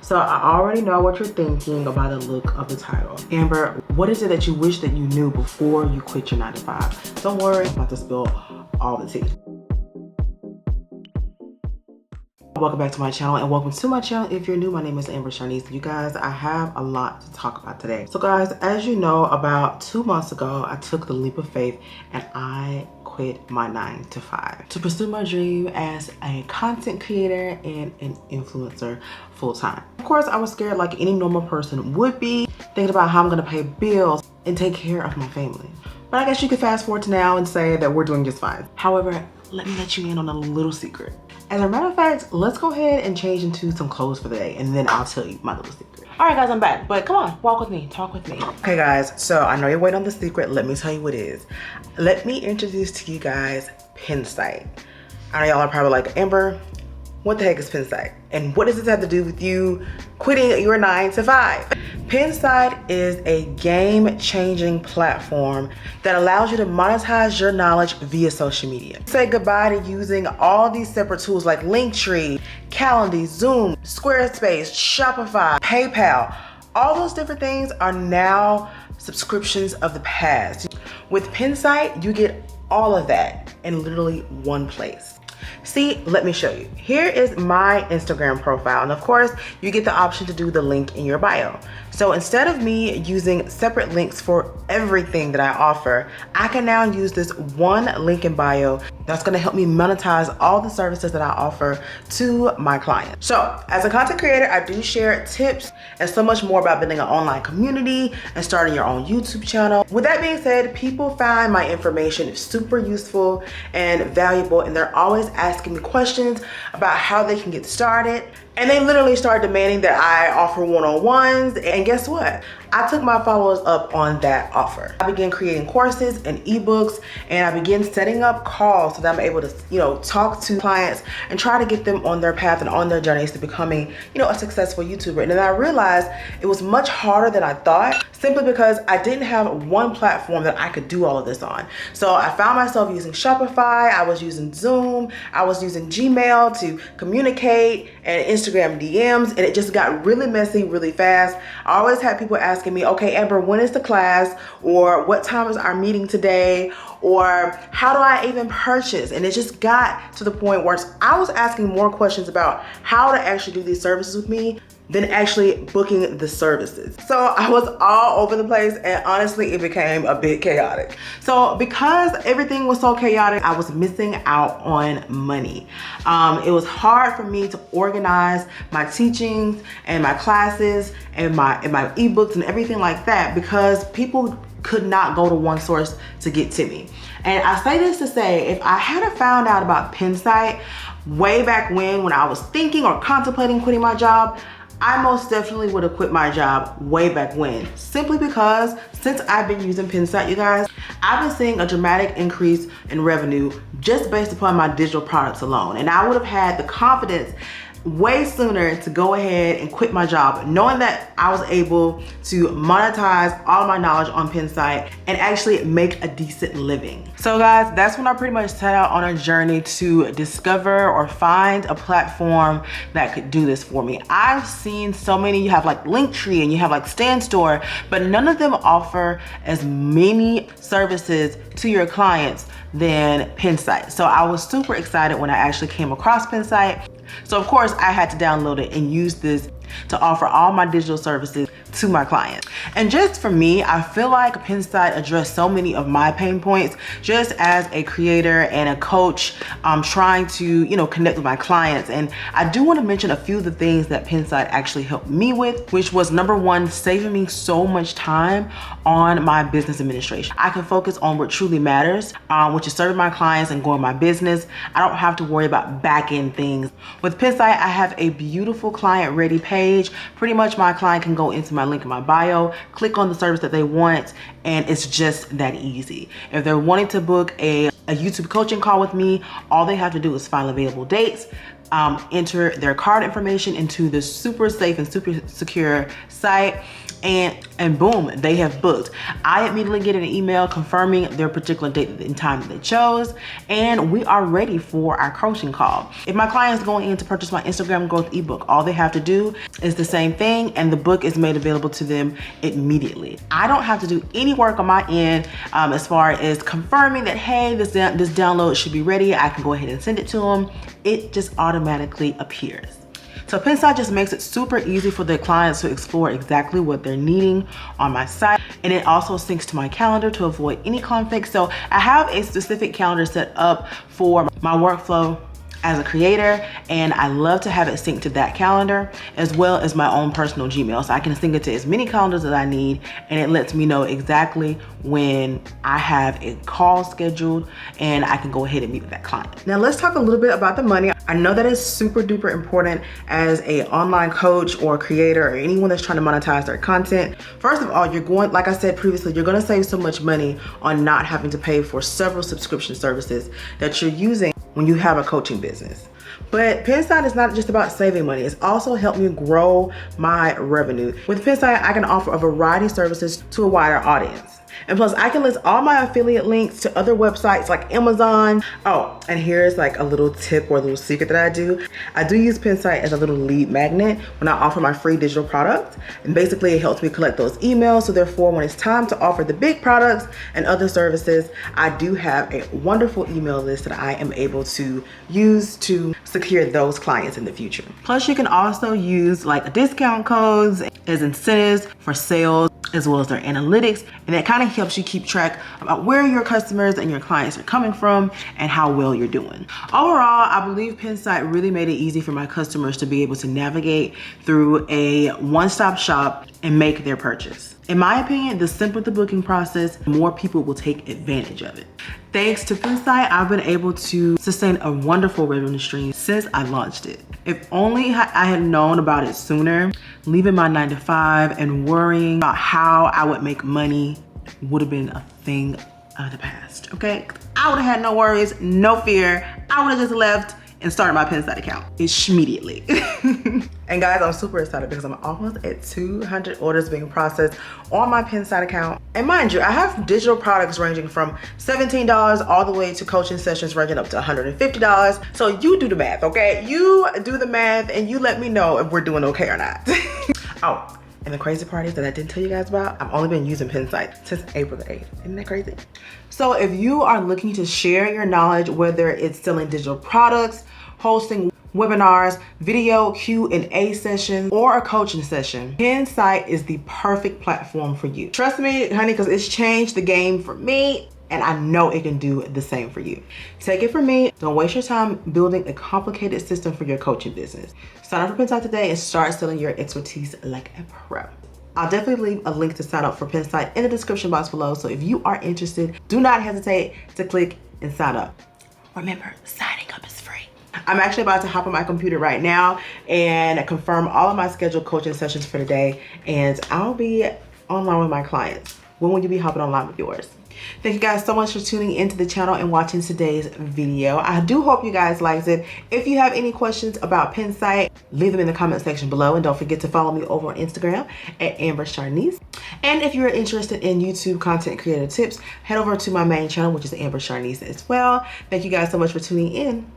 So I already know what you're thinking about the look of the title. Amber, what is it that you wish that you knew before you quit your 9 to 5? Don't worry, I'm about to spill all the tea. Welcome back to my channel, and welcome to my channel. If you're new, my name is Amber Shanice. You guys, I have a lot to talk about today. So guys, as you know, about 2 months ago, I took the leap of faith and I quit my 9 to 5 to pursue my dream as a content creator and an influencer full-time. Of course, I was scared like any normal person would be, thinking about how I'm gonna pay bills and take care of my family. But I guess you could fast forward to now and say that we're doing just fine. However, let me let you in on a little secret. As a matter of fact, let's go ahead and change into some clothes for the day, and then I'll tell you my little secret. All right guys, I'm back, but come on, walk with me, talk with me. Okay guys, so I know you're waiting on the secret. Let me tell you what it is. Let me introduce to you guys Pensite. I know y'all are probably like, Amber, what the heck is Pensite? And what does this have to do with you quitting your 9 to 5? Pensite is a game-changing platform that allows you to monetize your knowledge via social media. Say goodbye to using all these separate tools like Linktree, Calendly, Zoom, Squarespace, Shopify, PayPal. All those different things are now subscriptions of the past. With Pensite, you get all of that in literally one place. See, let me show you. Here is my Instagram profile. And of course, you get the option to do the link in your bio. So instead of me using separate links for everything that I offer, I can now use this one link in bio that's gonna help me monetize all the services that I offer to my clients. So as a content creator, I do share tips and so much more about building an online community and starting your own YouTube channel. With that being said, people find my information super useful and valuable, and they're always asking me questions about how they can get started. And they literally start demanding that I offer one-on-ones. And guess what? I took my followers up on that offer. I began creating courses and ebooks, and I began setting up calls so that I'm able to, talk to clients and try to get them on their path and on their journeys to becoming, a successful YouTuber. And then I realized it was much harder than I thought, simply because I didn't have one platform that I could do all of this on. So I found myself using Shopify, I was using Zoom, I was using Gmail to communicate, and Instagram DMs, and it just got really messy really fast. I always had people asking me, okay, Amber, when is the class? Or what time is our meeting today? Or how do I even purchase? And it just got to the point where I was asking more questions about how to actually do these services with me than actually booking the services. So I was all over the place, and honestly, it became a bit chaotic. So because everything was so chaotic, I was missing out on money. It was hard for me to organize my teachings and my classes and my ebooks and everything like that, because people could not go to one source to get to me. And I say this to say, if I had found out about Pensite way back when I was thinking or contemplating quitting my job, I most definitely would have quit my job way back when, simply because since I've been using Pensite, you guys, I've been seeing a dramatic increase in revenue just based upon my digital products alone. And I would have had the confidence way sooner to go ahead and quit my job, knowing that I was able to monetize all my knowledge on Pensite and actually make a decent living. So guys, that's when I pretty much set out on a journey to discover or find a platform that could do this for me. I've seen so many, you have like Linktree and you have like Stand Store, but none of them offer as many services to your clients than Pensite. So I was super excited when I actually came across Pensite. So of course I had to download it and use this to offer all my digital services to my clients. And just for me, I feel like Pensite addressed so many of my pain points just as a creator and a coach trying to, connect with my clients. And I do want to mention a few of the things that Pensite actually helped me with, which was number one, saving me so much time on my business administration. I can focus on what truly matters, which is serving my clients and growing my business. I don't have to worry about back-end things. With Pensite, I have a beautiful client ready page. Pretty much my client can go into my link in my bio, click on the service that they want, and it's just that easy. If they're wanting to book a YouTube coaching call with me, all they have to do is find available dates, enter their card information into the super safe and super secure site, and boom, they have booked. I immediately get an email confirming their particular date and time that they chose, and we are ready for our coaching call. If my client is going in to purchase my Instagram growth ebook, all they have to do is the same thing, and the book is made available to them immediately. I don't have to do any work on my end as far as confirming that, hey, this download should be ready. I can go ahead and send it to them. It just automatically appears. So Pensite just makes it super easy for the clients to explore exactly what they're needing on my site. And it also syncs to my calendar to avoid any conflicts. So I have a specific calendar set up for my workflow as a creator, and I love to have it synced to that calendar as well as my own personal Gmail. So I can sync it to as many calendars as I need, and it lets me know exactly when I have a call scheduled and I can go ahead and meet with that client. Now let's talk a little bit about the money. I know that is super duper important as a online coach or creator or anyone that's trying to monetize their content. First of all, like I said previously, you're gonna save so much money on not having to pay for several subscription services that you're using when you have a coaching business. But Pensite is not just about saving money. It's also helped me grow my revenue. With Pensite, I can offer a variety of services to a wider audience. And plus, I can list all my affiliate links to other websites like Amazon. Oh, and here's like a little tip or a little secret that I do. I do use Pensite as a little lead magnet when I offer my free digital product. And basically, it helps me collect those emails. So therefore, when it's time to offer the big products and other services, I do have a wonderful email list that I am able to use to secure those clients in the future. Plus, you can also use like discount codes as incentives for sales, as well as their analytics, and that kind of helps you keep track about where your customers and your clients are coming from and how well you're doing. Overall, I believe Pensite really made it easy for my customers to be able to navigate through a one-stop shop and make their purchase. In my opinion, the simpler the booking process, the more people will take advantage of it. Thanks to Pensight, I've been able to sustain a wonderful revenue stream since I launched it. If only I had known about it sooner, leaving my 9-to-5 and worrying about how I would make money would have been a thing of the past, okay? I would have had no worries, no fear. I would have just left and started my Pensite account immediately. And guys, I'm super excited because I'm almost at 200 orders being processed on my Pensite account. And mind you, I have digital products ranging from $17 all the way to coaching sessions ranging up to $150. So you do the math, okay? You do the math and you let me know if we're doing okay or not. Oh, and the crazy part is that I didn't tell you guys about, I've only been using Pensite since April the 8th. Isn't that crazy? So if you are looking to share your knowledge, whether it's selling digital products, hosting webinars, video Q&A sessions, or a coaching session, Pensite is the perfect platform for you. Trust me, honey, because it's changed the game for me, and I know it can do the same for you. Take it from me, don't waste your time building a complicated system for your coaching business. Sign up for Pensite today and start selling your expertise like a pro. I'll definitely leave a link to sign up for Pensite in the description box below. So if you are interested, do not hesitate to click and sign up. Remember, signing up is free. I'm actually about to hop on my computer right now and confirm all of my scheduled coaching sessions for today, and I'll be online with my clients. When will you be hopping online with yours? Thank you guys so much for tuning into the channel and watching today's video. I do hope you guys liked it. If you have any questions about Pensite, leave them in the comment section below, and don't forget to follow me over on Instagram at Amber Charnice. And if you're interested in YouTube content creator tips, head over to my main channel, which is Amber Charnice as well. Thank you guys so much for tuning in.